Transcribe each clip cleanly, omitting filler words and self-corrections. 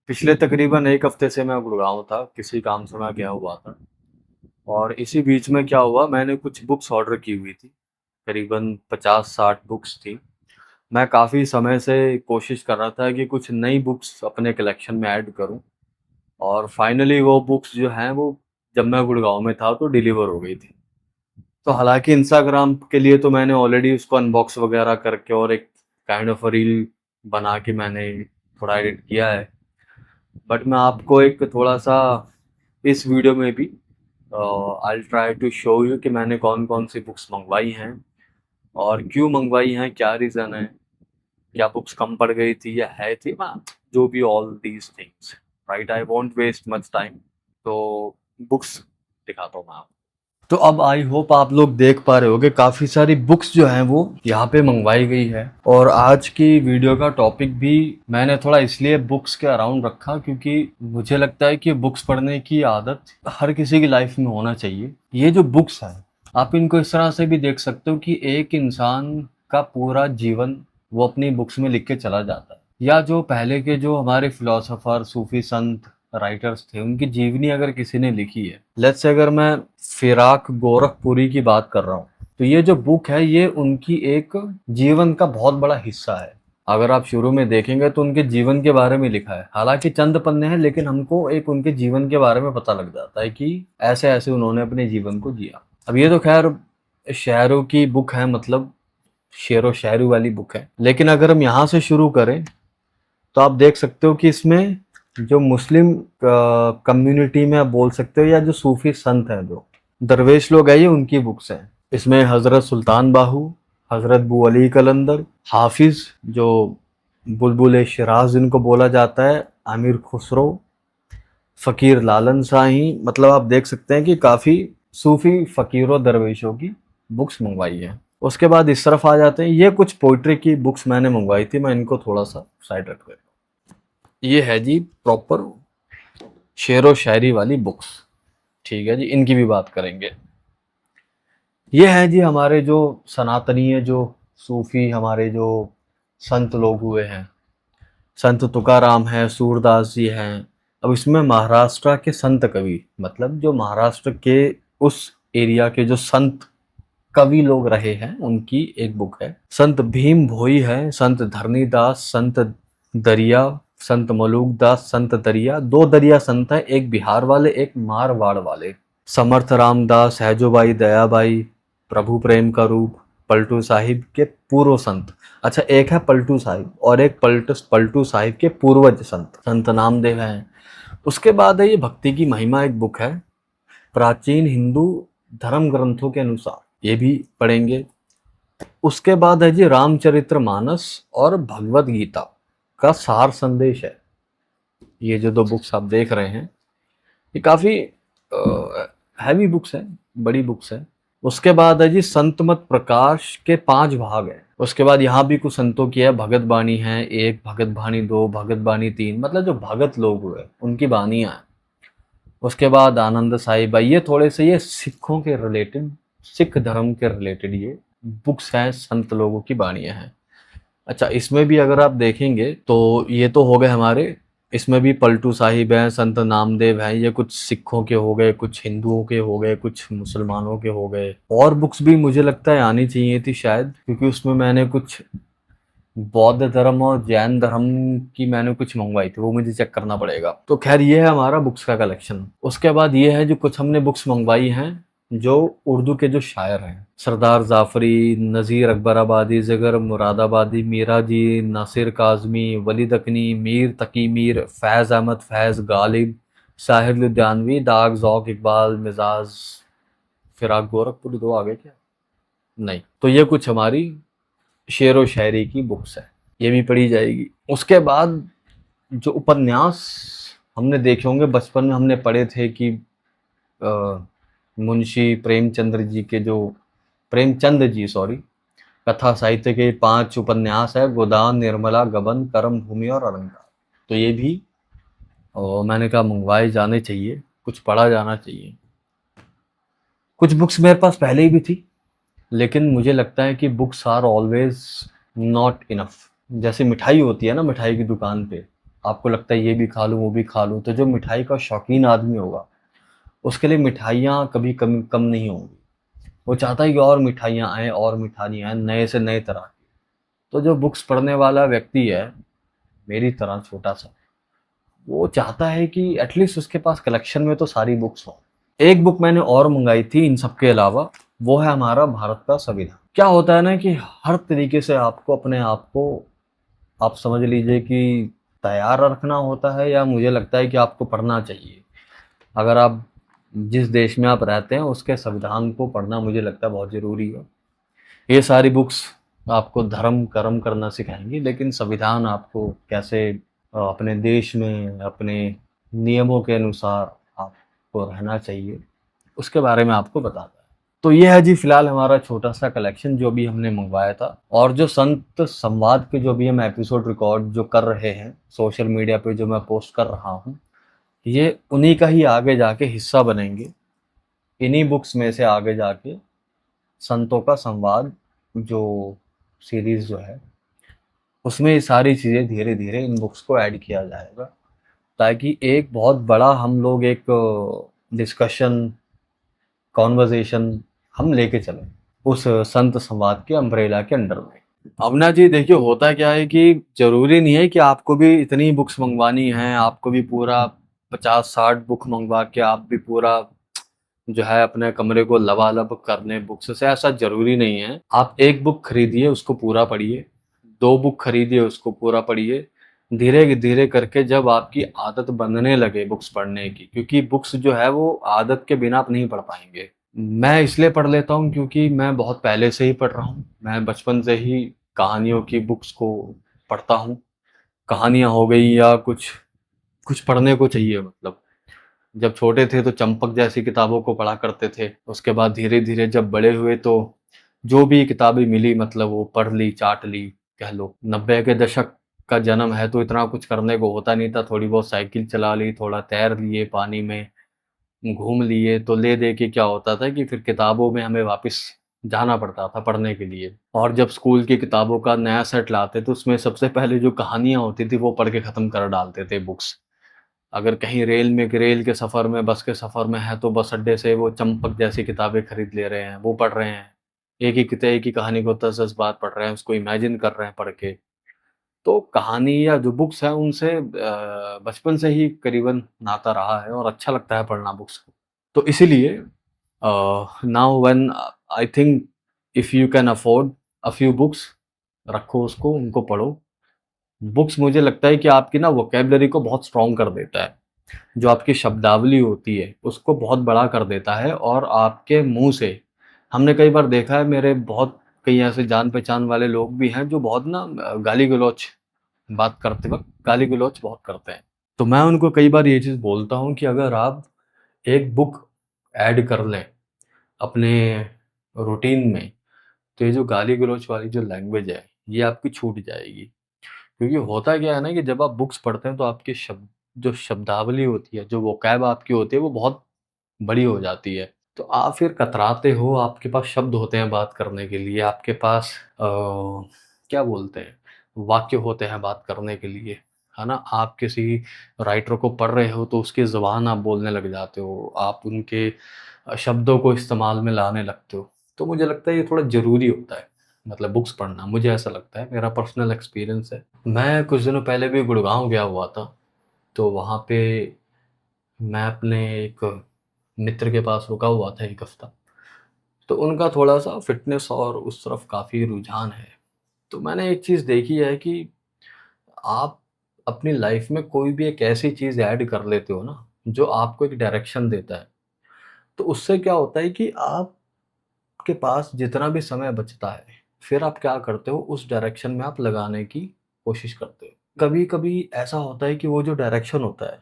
पिछले तकरीबन 1 हफ्ते से मैं गुड़गाँव था, किसी काम से मैं गया हुआ था और इसी बीच में क्या हुआ, मैंने कुछ बुक्स ऑर्डर की हुई थी, करीबन 50-60 बुक्स थी। मैं काफ़ी समय से कोशिश कर रहा था कि कुछ नई बुक्स अपने कलेक्शन में ऐड करूँ और फाइनली वो बुक्स जो हैं वो जब मैं गुड़गाँव में था तो डिलीवर हो गई थी। तो हालाँकि इंस्टाग्राम के लिए तो मैंने ऑलरेडी उसको अनबॉक्स वगैरह करके और एक काइंड ऑफ अ रील बना के मैंने थोड़ा एडिट किया है। बट मैं आपको एक थोड़ा-सा इस वीडियो में भी I will try to show you कि मैंने कौन-कौन सी बुक्स मँगवाई हैं और क्यों मँगवाई हैं, क्या रीज़न है, क्या बुक्स कम पड़ गई थी या है थी, जो भी all these things, right? I won't waste much time. तो बुक्स दिखाता हूँ मैं आपको। तो अब आई होप आप लोग देख पा रहे होंगे काफ़ी सारी बुक्स जो हैं वो यहाँ पे मंगवाई गई है और आज की वीडियो का टॉपिक भी मैंने थोड़ा इसलिए बुक्स के अराउंड रखा क्योंकि मुझे लगता है कि बुक्स पढ़ने की आदत हर किसी की लाइफ में होना चाहिए। ये जो बुक्स हैं आप इनको इस तरह से भी देख सकते हो कि एक इंसान का पूरा जीवन वो अपनी बुक्स में लिख के चला जाता है, या जो पहले के जो हमारे फिलोसोफर, सूफी संत, राइटर्स थे, उनकी जीवनी अगर किसी ने लिखी है, लेट्स से अगर मैं फिराक गोरखपुरी की बात कर रहा हूँ, तो ये जो बुक है ये उनकी एक जीवन का बहुत बड़ा हिस्सा है। अगर आप शुरू में देखेंगे तो उनके जीवन के बारे में लिखा है, हालांकि चंद पन्ने हैं लेकिन हमको एक उनके जीवन के बारे में पता लग जाता है कि ऐसे ऐसे उन्होंने अपने जीवन को जिया। अब ये तो खैर शायरों की बुक है, मतलब शेरो शायरी वाली बुक है, लेकिन अगर हम यहाँ से शुरू करें तो आप देख सकते हो कि इसमें जो मुस्लिम कम्युनिटी में आप बोल सकते हो या जो सूफी संत हैं, जो दरवेश लोग हैं, ये उनकी बुक्स हैं। इसमें हज़रत सुल्तान बाहू, हज़रत बू अली कलंदर, हाफिज़ जो बुलबुल शिराज जिनको बोला जाता है, आमिर खुसरो, फ़कीर लालन शाही, मतलब आप देख सकते हैं कि काफ़ी सूफी फ़कीरों दरवेशों की बुक्स मंगवाई है। उसके बाद इस तरफ आ जाते हैं, ये कुछ पोइट्री की बुक्स मैंने मंगवाई थी, मैं इनको थोड़ा सा साइड रख देता हूँ। ये है जी प्रॉपर शेरो शायरी वाली बुक्स, ठीक है जी, इनकी भी बात करेंगे। ये है जी हमारे जो सनातनीय जो सूफी हमारे जो संत लोग हुए हैं, संत तुकाराम है, सूरदास जी हैं। अब इसमें महाराष्ट्र के संत कवि, मतलब जो महाराष्ट्र के उस एरिया के जो संत कवि लोग रहे हैं, उनकी एक बुक है। संत भीम भोई है, संत धरणीदास, संत दरिया, संत मलूक दास, संत दरिया। दो दरिया संत है, एक बिहार वाले एक मारवाड़ वाले। समर्थ रामदास, हैजोबाई दयाबाई, प्रभु प्रेम का रूप, पलटू साहिब के पूर्व संत। अच्छा, एक है पलटू साहिब और एक पलटू साहिब के पूर्वज संत, संत नामदेव हैं। उसके बाद है ये भक्ति की महिमा, एक बुक है, प्राचीन हिंदू धर्म ग्रंथों के अनुसार, ये भी पढ़ेंगे। उसके बाद है जी रामचरितमानस और भगवत गीता का सार संदेश है। ये जो दो बुक्स आप देख रहे हैं ये काफ़ी हैवी बुक्स हैं, बड़ी बुक्स हैं। उसके बाद है जी संत मत प्रकाश के 5 भाग हैं। उसके बाद यहाँ भी कुछ संतों की है, भगत बानी है 1, भगत बानी 2, भगत बानी 3, मतलब जो भगत लोग हुए उनकी बानियाँ हैं। उसके बाद आनंद साहिब भाई, ये थोड़े से ये सिखों के रिलेटेड, सिख धर्म के रिलेटेड ये बुक्स हैं, संत लोगों की बाणियाँ हैं। अच्छा, इसमें भी अगर आप देखेंगे तो ये तो हो गए हमारे, इसमें भी पलटू साहिब हैं, संत नामदेव हैं, ये कुछ सिखों के हो गए, कुछ हिंदुओं के हो गए, कुछ मुसलमानों के हो गए। और बुक्स भी मुझे लगता है आनी चाहिए थी शायद, क्योंकि उसमें मैंने कुछ बौद्ध धर्म और जैन धर्म की मैंने कुछ मंगवाई थी, वो मुझे चेक करना पड़ेगा। तो खैर ये है हमारा बुक्स का कलेक्शन। उसके बाद ये है जो कुछ हमने बुक्स मंगवाई हैं जो उर्दू के जो शायर हैं, सरदार जाफरी, नज़ीर अकबराबादी, ज़गर मुरादाबादी, मीरा जी, नासिर काज़मी, वलीद अकनी, मीर तकी मीर, फैज़ अहमद, फैज़ गालिब, साहिर लुधियानवी, दाग ज़ौक़ इकबाल, मिजाज, फिराक गोरखपुरी। दो आगे क्या? नहीं। तो ये कुछ हमारी शेर व शायरी की बुक्स है, ये भी पढ़ी जाएगी। उसके बाद जो उपन्यास हमने देखे होंगे, बचपन में हमने पढ़े थे कि मुंशी प्रेमचंद्र जी के जो, प्रेमचंद जी सॉरी, कथा साहित्य के 5 उपन्यास है, गोदान, निर्मला, गबन, कर्म भूमि और अलंकार। तो ये भी मैंने कहा मंगवाए जाने चाहिए, कुछ पढ़ा जाना चाहिए। कुछ बुक्स मेरे पास पहले ही भी थी, लेकिन मुझे लगता है कि books are always not enough. जैसे मिठाई होती है ना, मिठाई की दुकान पे आपको लगता है ये भी खा लूँ, वो भी खा लूँ, तो जो मिठाई का शौकीन आदमी होगा, उसके लिए मिठाइयाँ कभी कम नहीं होंगी। वो चाहता है कि और मिठाइयाँ आएँ और मिठाइयाँ आएँ, नए से नए तरह की। तो जो बुक्स पढ़ने वाला व्यक्ति है, मेरी तरह छोटा-सा, वो चाहता है कि एटलीस्ट उसके पास कलेक्शन में तो सारी बुक्स हों। एक बुक मैंने और मँगाई थी इन सब के अलावा, वो है हमारा भारत का संविधान। क्या होता है ना कि हर तरीके से आपको अपने आप को, आप समझ लीजिए कि तैयार रखना होता है, या मुझे लगता है कि आपको पढ़ना चाहिए। अगर आप जिस देश में आप रहते हैं उसके संविधान को पढ़ना मुझे लगता है बहुत ज़रूरी है। ये सारी बुक्स आपको धर्म कर्म करना सिखाएंगी, लेकिन संविधान आपको कैसे अपने देश में अपने नियमों के अनुसार आपको रहना चाहिए, उसके बारे में आपको बताता है। तो ये है जी फिलहाल हमारा छोटा सा कलेक्शन जो भी हमने मंगवाया था। और जो संत संवाद के जो भी हम एपिसोड रिकॉर्ड जो कर रहे हैं सोशल मीडिया पे, जो मैं पोस्ट कर रहा हूँ, ये उन्हीं का ही आगे जाके हिस्सा बनेंगे। इन्हीं बुक्स में से आगे जाके संतों का संवाद जो सीरीज जो है, उसमें ये सारी चीज़ें धीरे धीरे इन बुक्स को ऐड किया जाएगा, ताकि एक बहुत बड़ा हम लोग एक डिस्कशन कॉन्वर्जेशन हम लेके चलें उस संत संवाद के अम्ब्रेला के अंडर में। अब ना जी देखिए, होता क्या है कि ज़रूरी नहीं है कि आपको भी इतनी बुक्स मंगवानी हैं, आपको भी पूरा 50-60 बुक मंगवा के आप भी पूरा जो है अपने कमरे को लबालब करने बुक्स से, ऐसा ज़रूरी नहीं है। आप एक बुक खरीदिए, उसको पूरा पढ़िए, 2 बुक खरीदिए, उसको पूरा पढ़िए। धीरे-धीरे करके जब आपकी आदत बनने लगे बुक्स पढ़ने की, क्योंकि बुक्स जो है वो आदत के बिना आप नहीं पढ़ पाएँगे। मैं इसलिए पढ़ लेता हूँ क्योंकि मैं बहुत पहले से ही पढ़ रहा हूँ। मैं बचपन से ही कहानियों की बुक्स को पढ़ता हूँ। कहानियाँ हो गई या कुछ, कुछ पढ़ने को चाहिए मतलब। जब छोटे थे तो चंपक जैसी किताबों को पढ़ा करते थे। उसके बाद धीरे-धीरे जब बड़े हुए तो जो भी किताबें मिली मतलब वो पढ़ ली, चाट ली कह लो। 90 के दशक का जन्म है तो इतना कुछ करने को होता नहीं था। थोड़ी बहुत साइकिल चला ली, थोड़ा तैर लिए पानी में, घूम लिए, तो ले दे के क्या होता था कि फिर किताबों में हमें वापस जाना पड़ता था पढ़ने के लिए। और जब स्कूल की किताबों का नया सेट लाते तो उसमें सबसे पहले जो कहानियाँ होती थी वो पढ़ के ख़त्म कर डालते थे बुक्स। अगर कहीं रेल के सफ़र में, बस के सफ़र में है तो बस अड्डे से वो चंपक जैसी किताबें खरीद ले रहे हैं, वो पढ़ रहे हैं। एक ही कहानी को 10-10 बार पढ़ रहे हैं, उसको इमेजिन कर रहे हैं पढ़ के। तो कहानी या जो बुक्स हैं उनसे बचपन से ही करीबन नाता रहा है और अच्छा लगता है पढ़ना बुक्स को। तो इसीलिए now when I think if you can afford a few books, रखो उसको, उनको पढ़ो। बुक्स मुझे लगता है कि आपकी ना वोकैब्युलरी को बहुत स्ट्रॉन्ग कर देता है। जो आपकी शब्दावली होती है उसको बहुत बड़ा कर देता है, और आपके मुँह से हमने कई बार देखा है, मेरे बहुत कई ऐसे जान-पहचान वाले लोग भी हैं जो बहुत ना गाली-गलौच बात करते वक़्त गाली-गलौच बहुत करते हैं। तो मैं उनको कई बार ये चीज़ बोलता हूँ कि अगर आप एक बुक ऐड कर लें अपने रूटीन में, तो ये जो गाली-गलौच वाली जो लैंग्वेज है, ये आपकी छूट जाएगी। क्योंकि होता क्या है ना कि जब आप बुक्स पढ़ते हैं तो आपके जो शब्दावली होती है, जो वोकैब आपकी होती है वो बहुत बड़ी हो जाती है। तो आप फिर कतराते हो, आपके पास शब्द होते हैं बात करने के लिए, आपके पास क्या बोलते हैं, वाक्य होते हैं बात करने के लिए, है ना? आप किसी राइटर को पढ़ रहे हो तो उसकी ज़ुबान आप बोलने लग जाते हो, आप उनके शब्दों को इस्तेमाल में लाने लगते हो। तो मुझे लगता है ये थोड़ा ज़रूरी होता है, मतलब बुक्स पढ़ना, मुझे ऐसा लगता है, मेरा पर्सनल एक्सपीरियंस है। मैं कुछ दिनों पहले भी गुड़गाँव गया हुआ था, तो वहाँ पे मैं अपने एक मित्र के पास रुका हुआ था 1 हफ़्ता। तो उनका थोड़ा-सा फ़िटनेस और उस तरफ काफ़ी रुझान है। तो मैंने एक चीज़ देखी है कि आप अपनी लाइफ़ में कोई भी एक ऐसी चीज़ ऐड कर लेते हो ना, जो आपको एक डायरेक्शन देता है। तो उससे क्या होता है कि आपके पास जितना भी समय बचता है, फिर आप क्या करते हो, उस डायरेक्शन में आप लगाने की कोशिश करते हो। कभी-कभी ऐसा होता है कि वो जो डायरेक्शन होता है,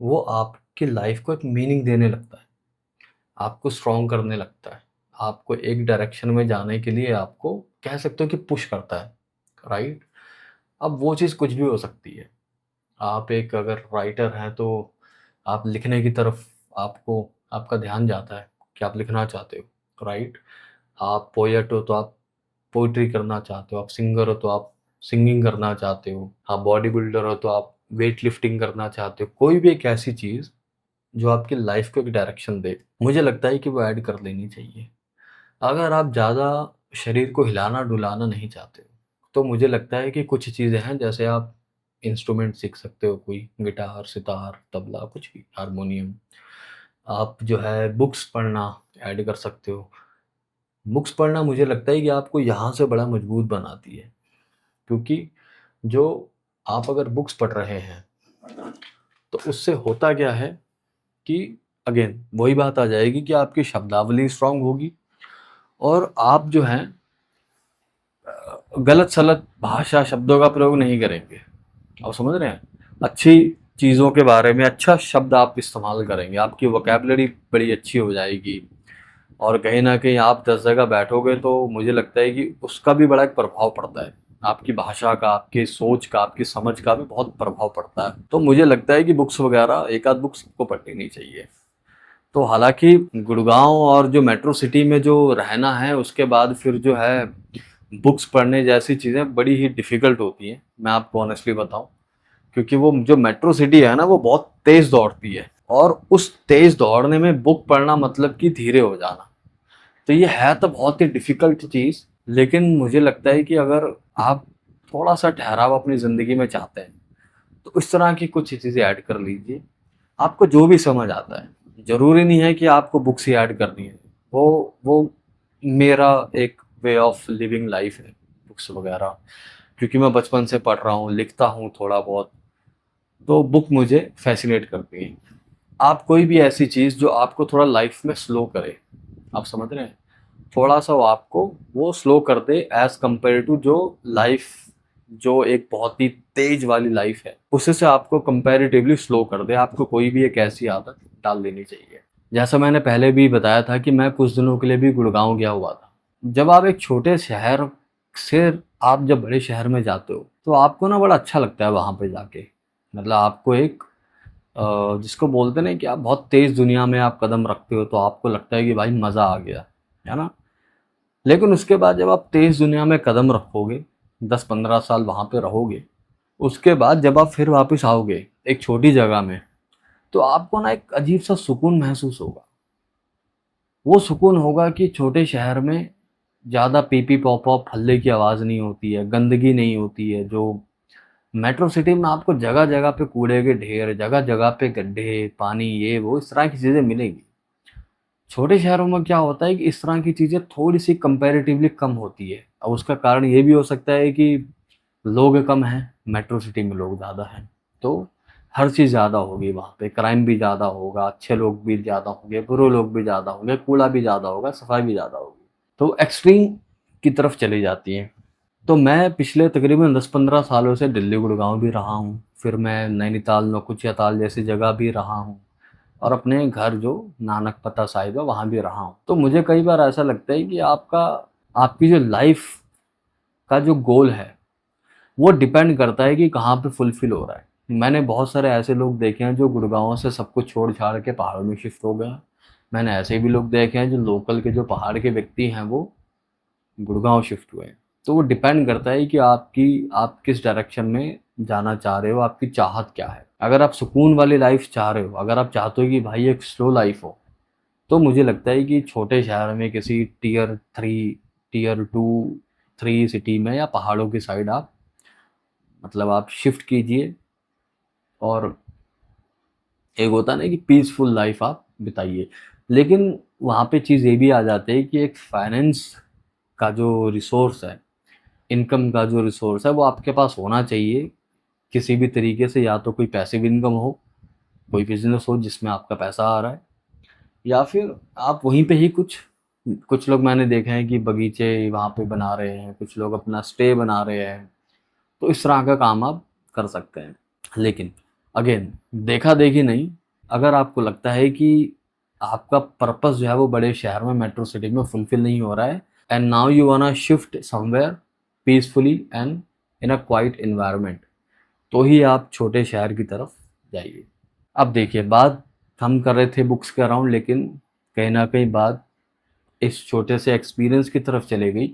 वो आपकी लाइफ़ को एक मीनिंग देने लगता है। आपको स्ट्रॉन्ग करने लगता है। आपको एक डायरेक्शन में जाने के लिए आपको कह सकते हो कि पुश करता है, राइट? अब वो चीज़ कुछ भी हो सकती है। आप एक अगर राइटर हैं तो आप लिखने की तरफ आपको आपका ध्यान जाता है कि आप लिखना चाहते हो, राइट? आप पोएट हो तो आप पोएट्री करना चाहते हो, आप सिंगर हो तो आप सिंगिंग करना चाहते हो, आप बॉडी बिल्डर हो तो आप वेट लिफ्टिंग करना चाहते हो, कोई भी एक ऐसी चीज़ जो आपकी लाइफ को एक डायरेक्शन दे, मुझे लगता है कि वो ऐड कर लेनी चाहिए। अगर आप ज़्यादा शरीर को हिलाना-डुलाना नहीं चाहते हो, तो मुझे लगता है कि कुछ चीज़ें हैं, जैसे आप इंस्ट्रूमेंट सीख सकते हो, कोई गिटार, सितार, तबला, कुछ भी, हारमोनियम। आप जो है बुक्स पढ़ना ऐड कर सकते हो। बुक्स पढ़ना मुझे लगता है कि आपको यहाँ से बड़ा मजबूत बनाती है, क्योंकि जो आप अगर बुक्स पढ़ रहे हैं, तो उससे होता क्या है कि अगेन वही बात आ जाएगी कि आपकी शब्दावली स्ट्रांग होगी और आप जो हैं गलत-सलत भाषा शब्दों का प्रयोग नहीं करेंगे। आप समझ रहे हैं? अच्छी चीज़ों के बारे में अच्छा शब्द आप इस्तेमाल करेंगे, आपकी वोकैब्युलरी बड़ी अच्छी हो जाएगी और कहीं न कहीं आप 10 जगह बैठोगे तो मुझे लगता है कि उसका भी बड़ा एक प्रभाव पड़ता है। आपकी भाषा का, आपकी सोच का, आपकी समझ का भी बहुत प्रभाव पड़ता है। तो मुझे लगता है कि बुक्स वगैरह एक आध बुक सबको पढ़ लेनी चाहिए। तो हालाँकि गुड़गाँव और जो मेट्रो सिटी में जो रहना है, उसके बाद फिर जो है बुक्स पढ़ने जैसी चीज़ें बड़ी ही डिफ़िकल्ट होती हैं, मैं आपको ऑनेस्टली बताऊँ। क्योंकि वो जो मेट्रो सिटी है ना, वो बहुत तेज़ दौड़ती है और उस तेज़ दौड़ने में बुक पढ़ना मतलब कि धीरे हो जाना। तो ये है तो बहुत ही डिफ़िकल्ट चीज़, लेकिन मुझे लगता है कि अगर आप थोड़ा-सा ठहराव अपनी ज़िंदगी में चाहते हैं, तो इस तरह की कुछ चीज़ें ऐड कर लीजिए। आपको जो भी समझ आता है, ज़रूरी नहीं है कि आपको बुक्स ही ऐड करनी है। वो मेरा एक वे ऑफ लिविंग लाइफ़ है, बुक्स वगैरह। क्योंकि मैं बचपन से पढ़ रहा हूँ, लिखता हूँ थोड़ा बहुत, तो बुक मुझे फ़ैसिनेट करती है। आप कोई भी ऐसी चीज़ जो आपको थोड़ा लाइफ़ में स्लो करे, आप समझ रहे हैं? थोड़ा-सा वो आपको वो स्लो कर दे एज़ कम्पेयर टू जो लाइफ़, जो एक बहुत ही तेज़ वाली लाइफ़ है, उससे से आपको कंपैरेटिवली स्लो कर दे। आपको कोई भी एक ऐसी आदत डाल देनी चाहिए। जैसा मैंने पहले भी बताया था कि मैं कुछ दिनों के लिए भी गुड़गाँव गया हुआ था। जब आप एक छोटे शहर से आप जब बड़े शहर में जाते हो, तो आपको ना बड़ा अच्छा लगता है वहाँ पे जाके। मतलब आपको एक जिसको बोलते हैं ना कि आप बहुत तेज़ दुनिया में आप कदम रखते हो, तो आपको लगता है कि भाई मज़ा आ गया, है ना? लेकिन उसके बाद जब आप तेज़ दुनिया में कदम रखोगे, 10-15 साल वहाँ पे रहोगे, उसके बाद जब आप फिर वापस आओगे एक छोटी जगह में, तो आपको ना एक अजीब-सा सुकून महसूस होगा। वो सुकून होगा कि छोटे शहर में ज़्यादा पी-पी, पॉप-पॉप, हल्ले की आवाज़ नहीं होती है, गंदगी नहीं होती है, जो मेट्रो सिटी में आपको जगह-जगह पे कूड़े के ढेर, जगह-जगह पे गड्ढे, पानी, ये वो इस तरह की चीज़ें मिलेंगी। छोटे शहरों में क्या होता है कि इस तरह की चीज़ें थोड़ी-सी कंपैरेटिवली कम होती है। अब उसका कारण ये भी हो सकता है कि लोग कम हैं, मेट्रो सिटी में लोग ज़्यादा हैं। तो हर चीज़ ज़्यादा होगी वहाँ पे, क्राइम भी ज़्यादा होगा, अच्छे लोग भी ज़्यादा होंगे, बुरे लोग भी ज़्यादा होंगे, कूड़ा भी ज़्यादा होगा, सफाई भी ज़्यादा होगी। तो एक्सट्रीम की तरफ चली जाती हैं। तो मैं पिछले तकरीबन 10-15 सालों से दिल्ली, गुड़गाँव भी रहा हूँ। फिर मैं नैनीताल, नौकुचिया जैसी जगह भी रहा हूँ और अपने घर जो नानकपत्ता साहिब है, वहाँ भी रहा हूँ। तो मुझे कई बार ऐसा लगता है कि आपकी जो लाइफ़ का जो गोल है, वो डिपेंड करता है कि कहाँ पे फुलफ़िल हो रहा है। मैंने बहुत सारे ऐसे लोग देखे हैं जो गुड़गाँव से सब कुछ छोड़-छाड़ के पहाड़ों में शिफ्ट हो गए हैं। मैंने ऐसे भी लोग देखे हैं जो लोकल के जो पहाड़ के व्यक्ति हैं, वो गुड़गाँव शिफ्ट हुए हैं। तो वो डिपेंड करता है कि आप किस डायरेक्शन में जाना चाह रहे हो, आपकी चाहत क्या है। अगर आप सुकून वाली लाइफ़ चाह रहे हो, अगर आप चाहते हो कि भाई एक स्लो लाइफ़ हो, तो मुझे लगता है कि छोटे शहर में किसी टियर 3, टियर 2, 3 सिटी में या पहाड़ों की साइड आप मतलब आप शिफ्ट कीजिए और एक होता है ना कि पीसफुल लाइफ़ आप बिताइए। लेकिन वहाँ पे चीज़ ये भी आ जाती है कि एक फाइनेंस का जो रिसोर्स है, इनकम का जो रिसोर्स है, वो आपके पास होना चाहिए किसी भी तरीके से। या तो कोई पैसिव इनकम हो, कोई बिज़नेस हो जिसमें आपका पैसा आ रहा है, या फिर आप वहीं पे ही कुछ कुछ लोग मैंने देखे हैं कि बगीचे वहाँ पे बना रहे हैं, कुछ लोग अपना स्टे बना रहे हैं। तो इस तरह का काम आप कर सकते हैं। लेकिन अगेन देखा-देखी नहीं, अगर आपको लगता है कि आपका पर्पस जो है वो बड़े शहर में मेट्रो सिटी में फुलफ़िल नहीं हो रहा है and now you वांना shift somewhere peacefully and in a quite environment, तो ही आप छोटे शहर की तरफ जाइए। अब देखिए, बात हम कर रहे थे बुक्स के अराउंड, लेकिन कहीं न कहीं बात इस छोटे से एक्सपीरियंस की तरफ चली गई,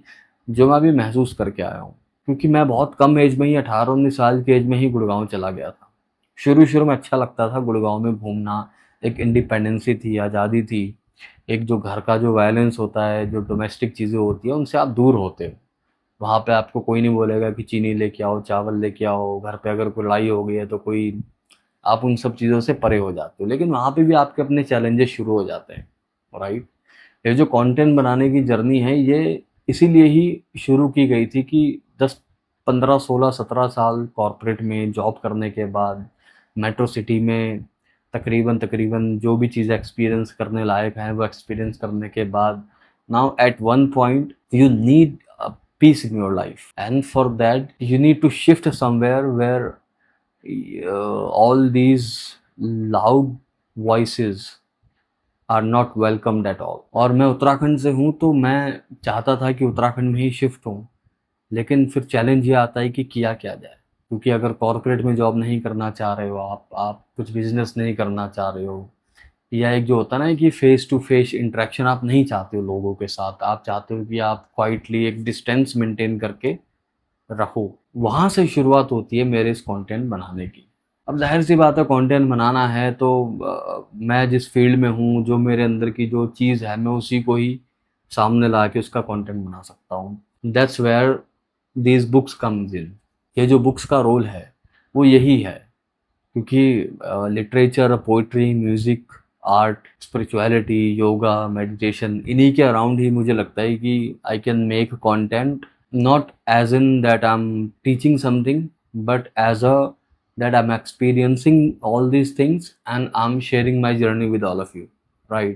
जो मैं अभी महसूस करके आया हूँ। क्योंकि मैं बहुत कम एज में ही 18-19 साल की एज में ही गुड़गाँव चला गया था। शुरू-शुरू में अच्छा लगता था गुड़गाँव में घूमना, एक इंडिपेंडेंसी थी, आज़ादी थी। एक जो घर का जो वायलेंस होता है, जो डोमेस्टिक चीज़ें होती हैं, उनसे आप दूर होते हो। वहाँ पे आपको कोई नहीं बोलेगा कि चीनी लेके आओ, चावल लेके आओ, घर पे अगर कोई लड़ाई हो गई है तो कोई, आप उन सब चीज़ों से परे हो जाते हो। लेकिन वहाँ पे भी आपके अपने चैलेंजेस शुरू हो जाते हैं, राइट? ये जो कंटेंट बनाने की जर्नी है, ये इसीलिए ही शुरू की गई थी कि 10, 15, 16, 17 साल कॉर्पोरेट में जॉब करने के बाद, मेट्रो सिटी में तकरीबन जो भी चीज़ें एक्सपीरियंस करने लायक हैं, वो एक्सपीरियंस करने के बाद, now at one point you need a peace in your life, and for that you need to shift somewhere where all these loud voices are not welcomed at all. और मैं उत्तराखंड से हूँ, तो मैं चाहता था कि उत्तराखंड में ही शिफ्ट हूँ, लेकिन फिर चैलेंज ये आता है कि किया क्या जाए, क्योंकि अगर कॉर्पोरेट में जॉब नहीं करना चाह रहे हो आप कुछ बिजनेस नहीं करना चाह रहे हो, या एक जो होता है ना कि फेस टू फेस इंटरेक्शन आप नहीं चाहते हो लोगों के साथ, आप चाहते हो कि आप क्वाइटली एक डिस्टेंस मेंटेन करके रखो, वहाँ से शुरुआत होती है मेरे इस कंटेंट बनाने की। अब ज़ाहिर-सी बात है, कंटेंट बनाना है तो मैं जिस फ़ील्ड में हूँ, जो मेरे अंदर की जो चीज़ है, मैं उसी को ही सामने ला के उसका कंटेंट बना सकता हूँ। That's where these books comes in. ये जो बुक्स का रोल है, वो यही है, क्योंकि literature, poetry, music, art, spirituality, yoga, meditation, इन्हीं के अराउंड ही मुझे लगता है कि I can make content, not as in that I am teaching something, but as a that I'm experiencing all these things and I'm sharing my journey with all of you, right?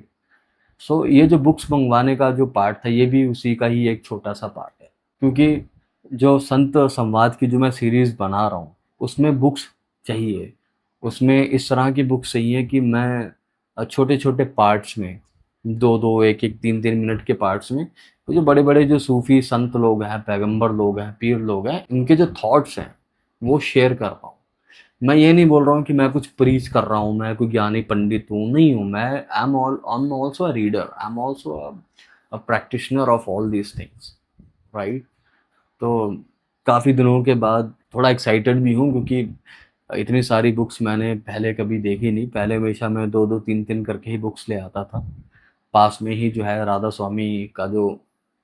So ये जो books मंगवाने का जो part था, ये भी उसी का ही एक छोटा सा पार्ट है, क्योंकि जो संत संवाद की जो मैं सीरीज़ बना रहा हूँ, उसमें बुक्स चाहिए। उसमें इस तरह की बुक्स चाहिए कि मैं छोटे-छोटे पार्ट्स में, 2-2, 1-1, 3-3 मिनट के पार्ट्स में, तो जो बड़े-बड़े जो सूफ़ी संत लोग हैं, पैगंबर लोग हैं, पीर लोग हैं, इनके जो थॉट्स हैं, वो शेयर कर पाऊँ। मैं ये नहीं बोल रहा हूँ कि मैं कुछ प्रीच कर रहा हूँ, मैं कोई ज्ञानी पंडित हूँ, नहीं हूँ। मैं I am also a reader, I am also a practitioner of all these things, right? तो काफ़ी दिनों के बाद थोड़ा एक्साइटेड भी हूँ, क्योंकि इतनी सारी बुक्स मैंने पहले कभी देखी नहीं। पहले हमेशा मैं 2-2, 3-3 करके ही बुक्स ले आता था। पास में ही जो है राधा स्वामी का जो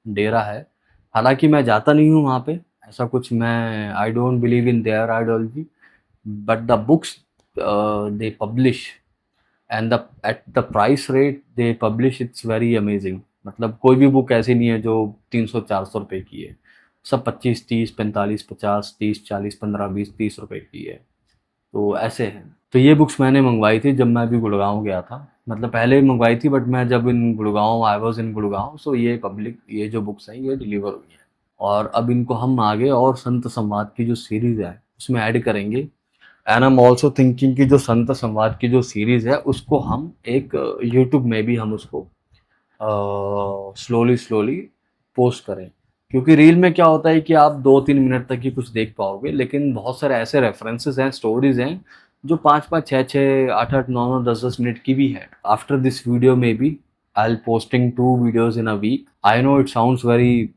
डेरा है, हालाँकि मैं जाता नहीं हूँ वहाँ पे, ऐसा कुछ, मैं I don't believe in their ideology, but the books they publish, and the at the price rate they publish, it's very amazing। मतलब कोई भी बुक ऐसी नहीं है जो 300-400 रुपए की है, सब 25, 30, 45, 50, 30, 40, 15, 20, 30 रुपए की है, तो ऐसे हैं। तो ये बुक्स मैंने मंगवाई थी जब मैं अभी गुड़गांव गया था, मतलब पहले भी मंगवाई थी, बट मैं जब in Gurgaon, I was in Gurgaon, so ये जो बुक्स हैं, ये डिलीवर हुई हैं, और अब इनको हम आगे और संत संवाद की जो सीरीज़ है उसमें ऐड करेंगे। And I am also thinking कि जो संत संवाद की जो सीरीज़ है, उसको हम एक यूट्यूब में भी हम उसको स्लोली स्लोली पोस्ट करें, क्योंकि रील में क्या होता है कि आप 2-3 मिनट तक ही कुछ देख पाओगे, लेकिन बहुत सारे ऐसे रेफरेंसेस हैं, स्टोरीज हैं, जो 5-5, 6-6, 8-8, 9-9, 10-10 मिनट की भी है। After this video maybe I will posting 2 videos in a week. I know it sounds very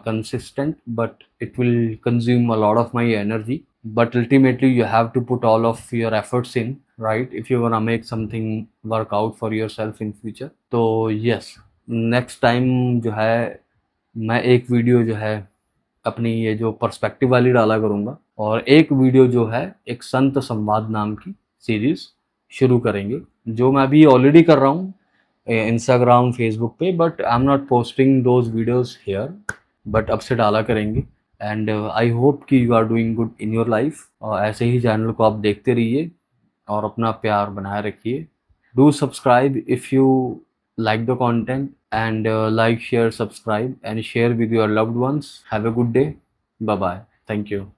consistent, but it will consume a lot of my energy, but ultimately you have to put all of your efforts in, right, if you want to make something work out for yourself in future। तो yes, next time जो है, मैं एक video जो है अपनी ये जो पर्सपेक्टिव वाली डाला करूँगा, और एक वीडियो जो है एक संत संवाद नाम की सीरीज शुरू करेंगे, जो मैं अभी ऑलरेडी कर रहा हूँ इंस्टाग्राम, फेसबुक पे, but I am not posting those videos here, but अब से डाला करेंगे। एंड आई होप कि you are doing good in your life, और ऐसे ही चैनल को आप देखते रहिए और अपना प्यार बनाए रखिए। Do subscribe if you like the content, and like, share, subscribe, and share with your loved ones। Have a good day। Bye bye। Thank you।